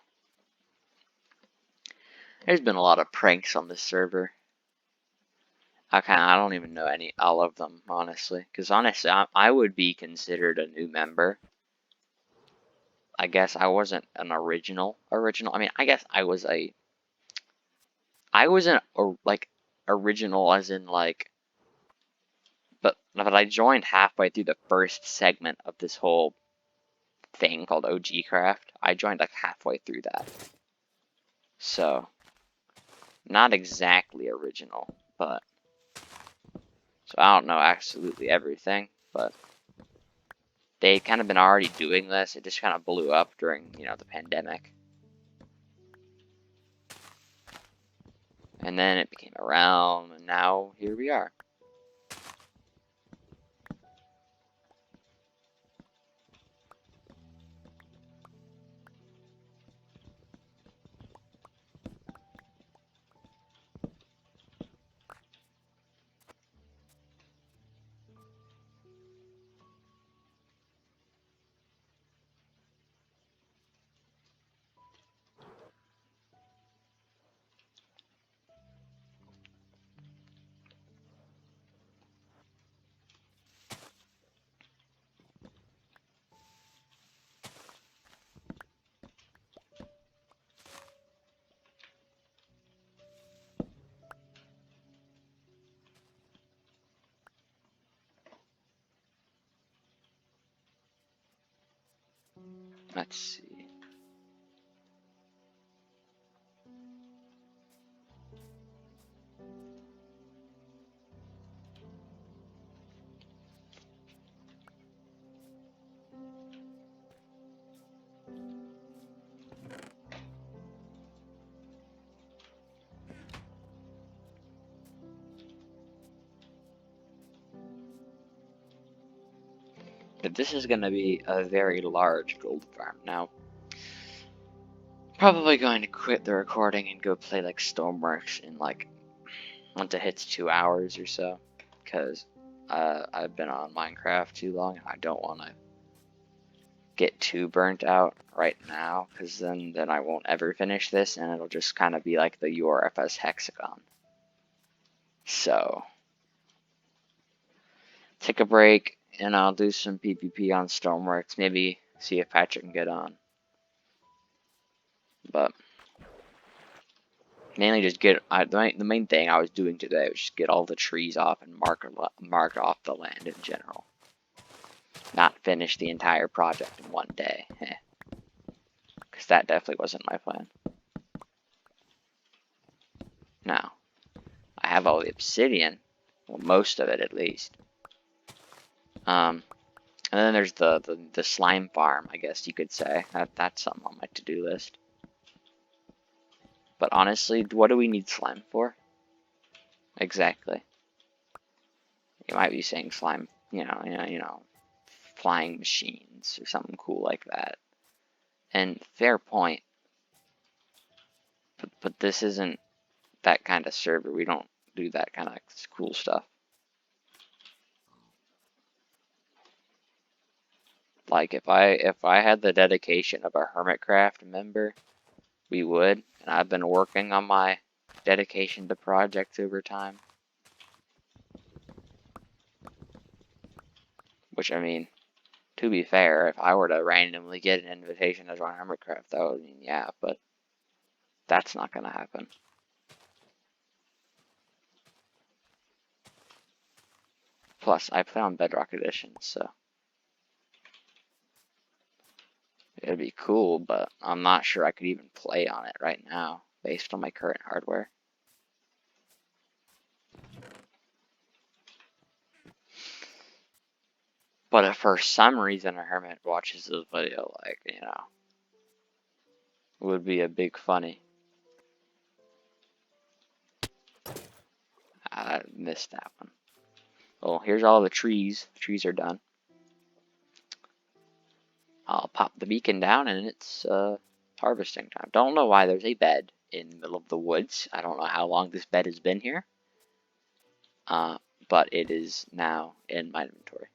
there's been a lot of pranks on this server. I don't even know all of them, honestly. Because honestly, I would be considered a new member. I guess I wasn't an original. I mean, I guess I wasn't like original as in like, but I joined halfway through the first segment of this whole thing called OG Craft. I joined like halfway through that. So, not exactly original, but so I don't know absolutely everything, but they kind of been already doing this. It just kind of blew up during, the pandemic. And then it became a realm, and now here we are. Let's see. But this is going to be a very large gold farm. Now, probably going to quit the recording and go play like Stoneworks in like once it hits 2 hours or so, because I've been on Minecraft too long and I don't want to get too burnt out right now, because then I won't ever finish this and it'll just kind of be like the URFS hexagon. So take a break and I'll do some PvP on Stoneworks, maybe see if Patrick can get on. But mainly just get, the main thing I was doing today was just get all the trees off and mark off the land in general. Not finish the entire project in one day. Because that definitely wasn't my plan. Now, I have all the obsidian. Well, most of it at least. And then there's the slime farm, I guess you could say. That's something on my to-do list. But honestly, what do we need slime for? Exactly. You might be saying slime, you know, flying machines or something cool like that. And fair point. But this isn't that kind of server. We don't do that kind of cool stuff. Like if I had the dedication of a Hermitcraft member, we would. And I've been working on my dedication to projects over time. Which, I mean, to be fair, if I were to randomly get an invitation to join Hermitcraft, that would mean yeah, but that's not gonna happen. Plus, I play on Bedrock Edition, so it'd be cool, but I'm not sure I could even play on it right now, based on my current hardware. But if for some reason a hermit watches this video, like, you know, it would be a big funny. I missed that one. Well, here's all the trees. The trees are done. I'll pop the beacon down and it's harvesting time. Don't know why there's a bed in the middle of the woods. I don't know how long this bed has been here. But it is now in my inventory.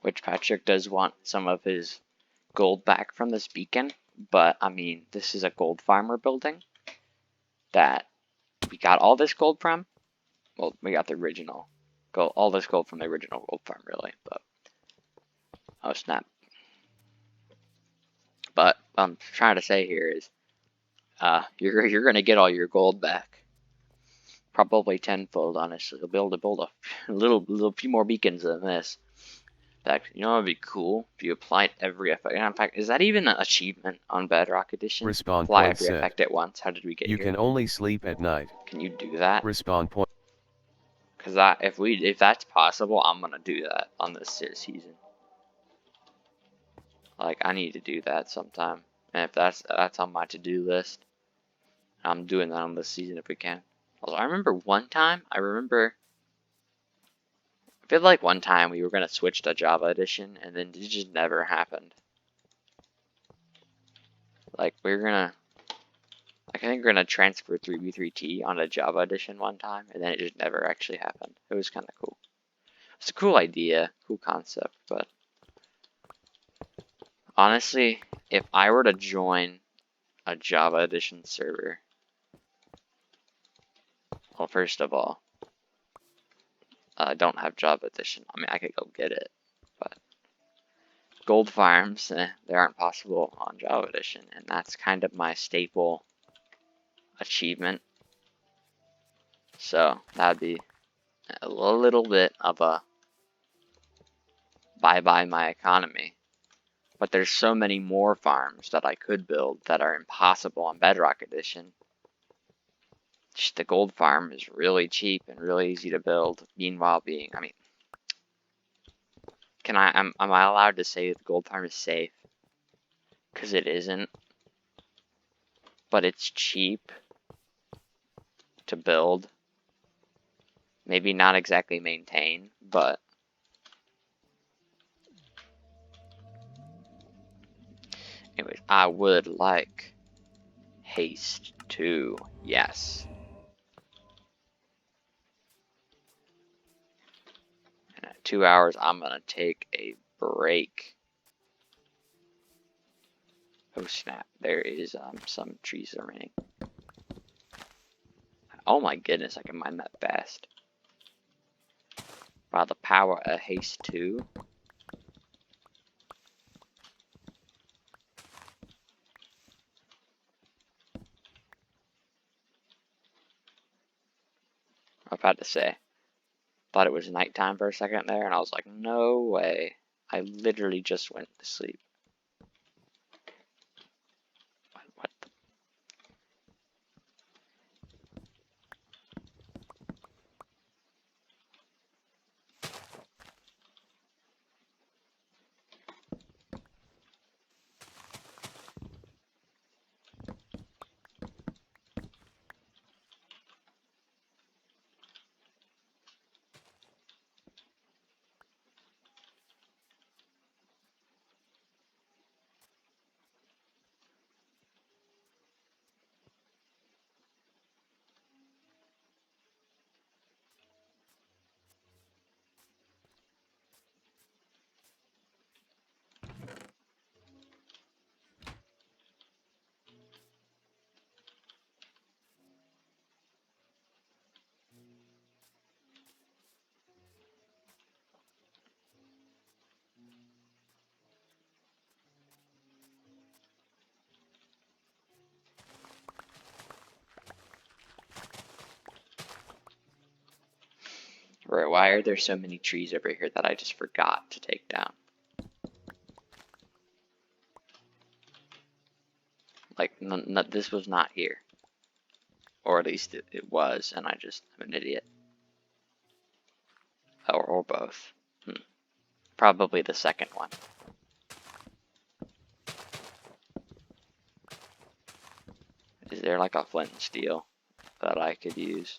Which Patrick does want some of his gold back from this beacon, but I mean, this is a gold farmer building that we got all this gold from. Well, we got the original gold, all this gold from the original gold farm, really, but oh snap. But I'm trying to say here is, you're gonna get all your gold back. Probably tenfold, honestly. You'll be able to build a little few more beacons than this. In fact, you know what would be cool? If you applied every effect. In fact, is that even an achievement on Bedrock Edition? Respawn Apply point every set. effect at once. How did we get You here? can only sleep at night. Can you do that? Respawn point. Because if that's possible, I'm gonna do that on this season. Like, I need to do that sometime, and if that's on my to-do list, I'm doing that on this season if we can. Also, I remember one time. I feel like one time we were gonna switch to Java Edition, and then it just never happened. Like, I think we're gonna transfer 3v3T onto Java Edition one time, and then it just never actually happened. It was kind of cool. It's a cool idea, cool concept, but honestly, if I were to join a Java Edition server, well, first of all, I don't have Java Edition. I mean, I could go get it, but gold farms, they aren't possible on Java Edition, and that's kind of my staple achievement. So that'd be a little bit of a bye-bye my economy. But there's so many more farms that I could build that are impossible on Bedrock Edition. Just the gold farm is really cheap and really easy to build. Meanwhile being, I mean, am I allowed to say the gold farm is safe? Because it isn't. But it's cheap to build. Maybe not exactly maintain, but anyways, I would like haste 2, yes. And at 2 hours, I'm gonna take a break. Oh snap! There is some trees remaining. Oh my goodness, I can mine that fast. By the power of haste 2. I'm about to say. Thought it was nighttime for a second there, and I was like, no way. I literally just went to sleep. What the? Right, why are there so many trees over here that I just forgot to take down? Like, this was not here. Or at least it was, and I just am an idiot. Or both. Probably the second one. Is there like a flint and steel that I could use?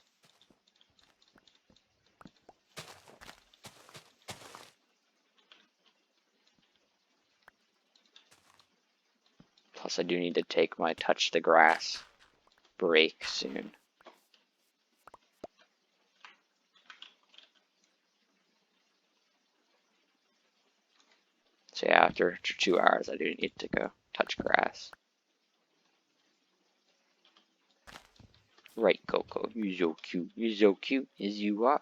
Plus I do need to take my touch the grass break soon. So yeah, after 2 hours I do need to go touch grass. Right, Coco, you're so cute. You're so cute as you are.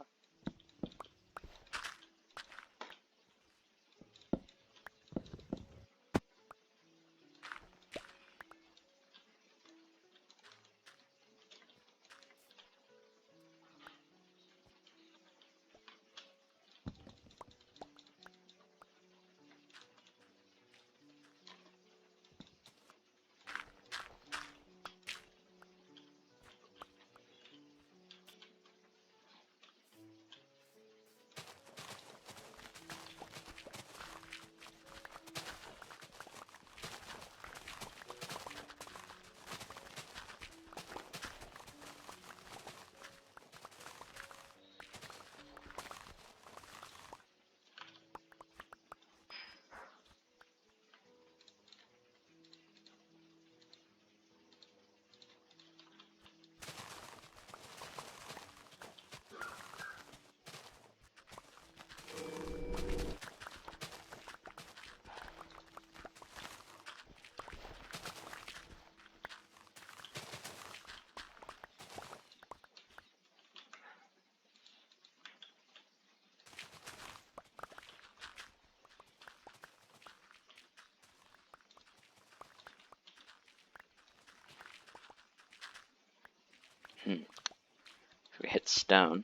stone.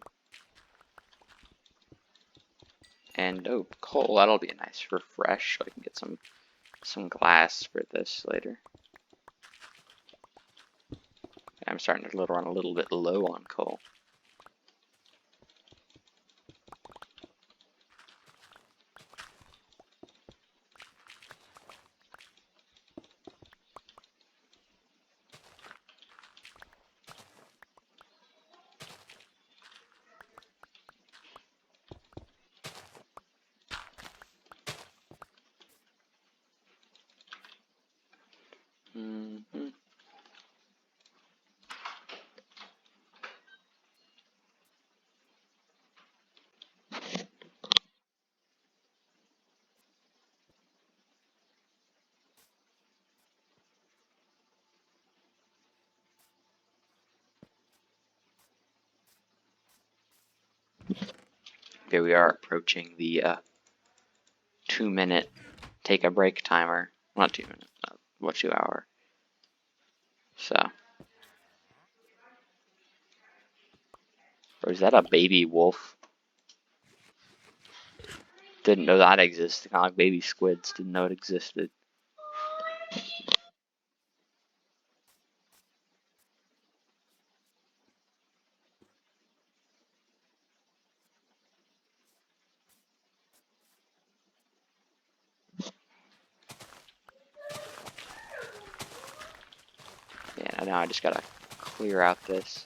And oh, coal, that'll be a nice refresh, so I can get some glass for this later. I'm starting to run a little bit low on coal. Mm-hmm. Here we are approaching the 2-minute take a break timer. Not 2 minutes, what, 2 hour. So. Or is that a baby wolf? Didn't know that existed. Kind of like baby squids. Didn't know it existed. Yeah, now I just gotta clear out this.